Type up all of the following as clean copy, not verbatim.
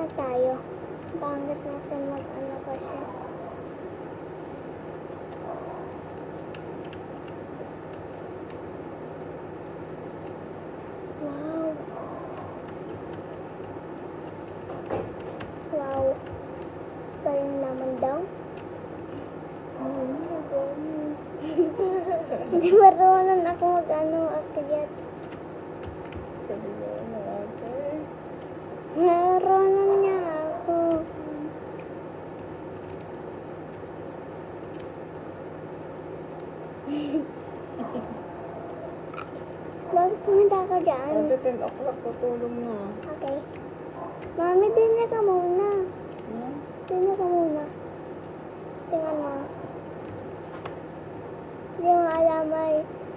na tayo. Pangit natin mag-ano kasi. Wow. Wow. Galing naman daw. Hindi marunong ako mag-ano akyat. Marunong niya ako. Bakit pumunta ka dyan? 10 o'clock, tutulong na. Okay. Mami, din ka muna. Din ka muna. Tingnan mo. Hindi mo alam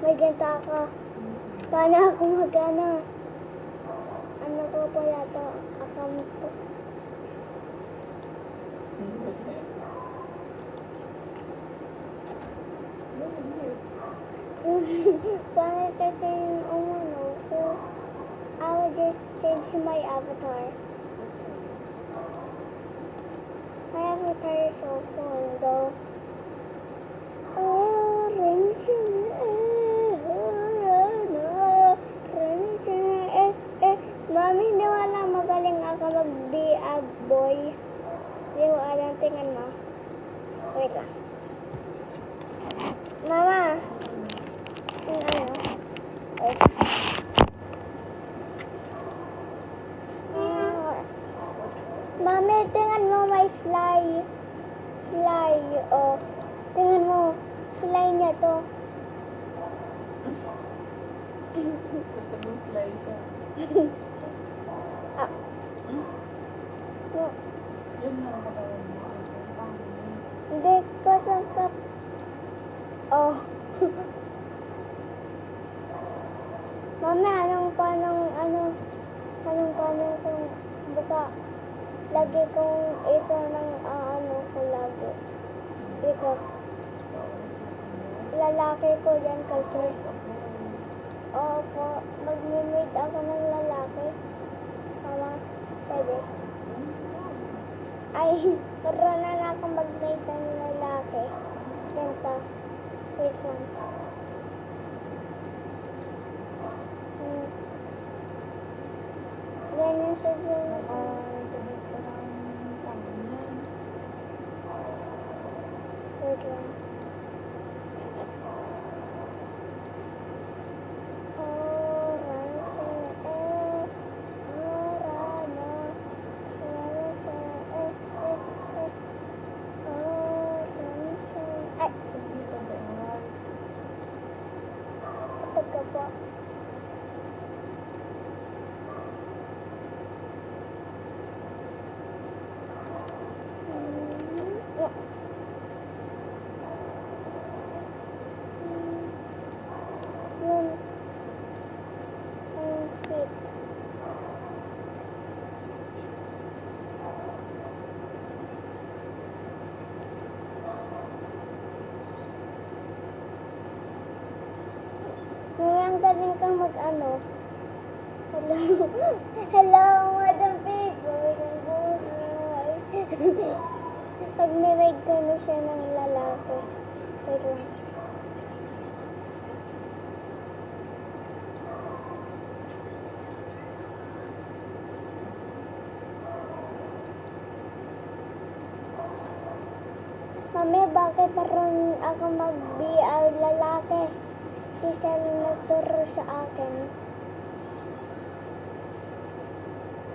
may ganta ka. Paano ako mag-ano? Ano ko pala to? Account ko. Pangit kasi yung umano ko. I will just change my avatar. My avatar is so cool though. Mami, hindi mo alam magaling ako mag-be a boy. Hindi mo alam, tingnan mo. Wait lang. Mama! Yung ano? Wait. Mami, tingnan mo may fly. Fly, oh. Tingnan mo. Fly niya to. Fly siya. Ah. No. Yun na ako daw. Hindi ko sangkap. Oh. Mami, anong paano kung baka lagi kong ito ng ano ko lagi. Ito. Lalaki ko yan kasi. Oo po, mag-mate ako ng lalaki. Mama, pwede. Ay, marunong na ako mag-mate ng lalaki. Ganito. Wait lang. Ganyan siya dyan. Wait lang. Ang galing kang mag-ano. Hello. Hello, Madam People. Ng buhay. Pag may ko na siya ng lalaki. Wait lang. Mami, bakit parang ako mag-BL lalaki? Si Sel nagturo sa akin.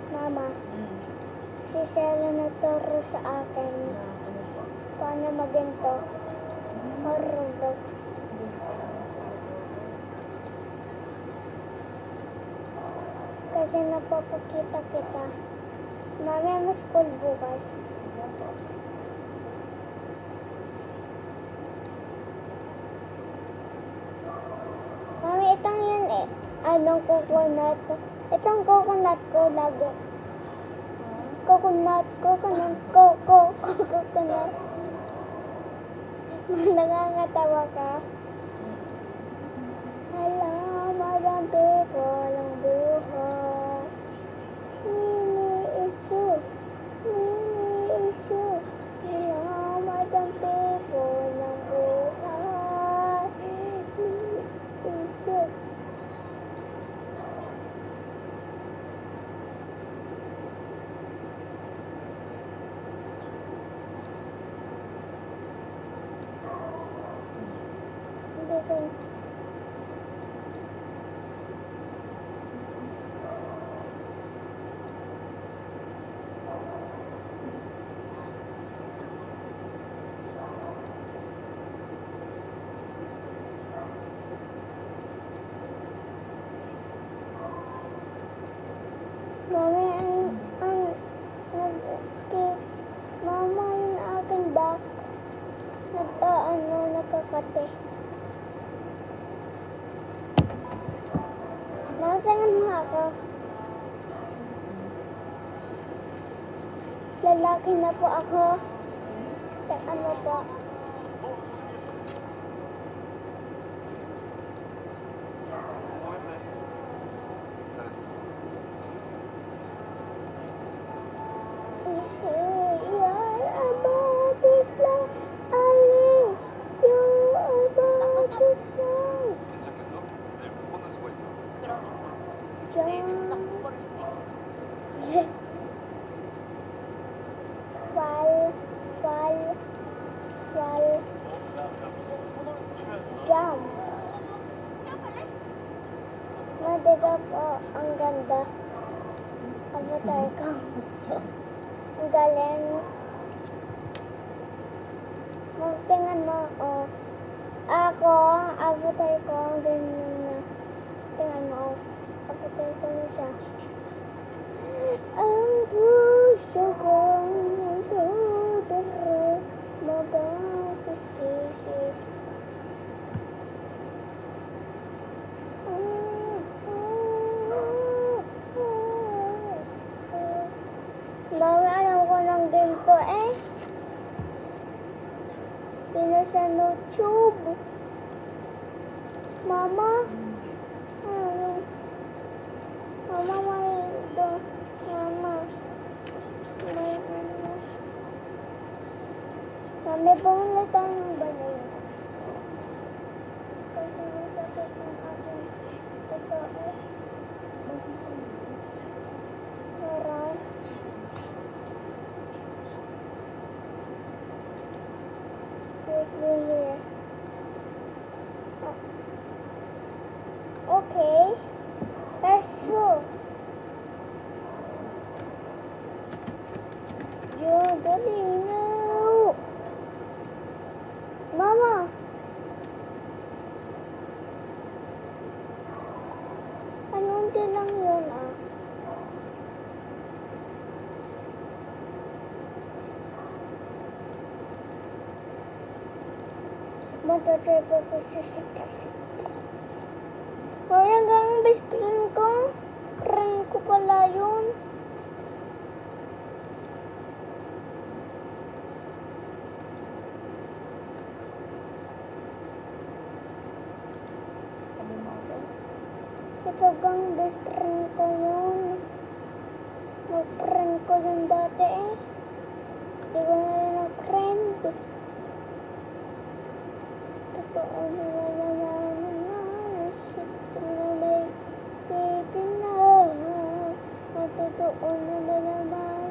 Mama, si Sel nagturo sa akin. Paano maginto? Or Roblox. Kasi napapakita kita. Mami, ano school bukas? Mami, itong yan eh. Anong coconut? Itong coconut ko lagi. Coconut. Nangangatawa ka? Hello, Madam People ng buhay. Mini issue. akin. Mami, nag-kiss. Mama, yung akin back. Nakakate. Nasangan mo ako. Lalaki na po ako. Sa ano po? 괜찮겠어? 내일 못 걷는 수가 있다. 그러니까 내일 당장 못 걸을 수도 있어. Jump. Madiga po, ang ganda. Avatar ko. Ang galing. Tingnan mo, oh. Ako, ang avatar ko, ang ganyan na. Tingnan mo, oh. Avatar ko na siya. Ang puso kong nagdodoro, magasisisi. Mami, alam ko ng game to eh. Pinasa YouTube. Mama. Ano? Mama, may do. Mama. May ano. Mami, bumula tayo ng balay. Kasi nasakit ang aking ito eh. Meron. Please be here. Okay. Let's go. Dali na. Mama. Anong din lang yun ah? Matatry po po sa sitas. Kaya hanggang best friend ko. Friend ko pala yun. Ito gang best friend ko yun. Mag-friend ko yun dati eh. Di ko na rin mag-friend. Totoo na nalalaman na shit na may baby na. At totoo na nalalaman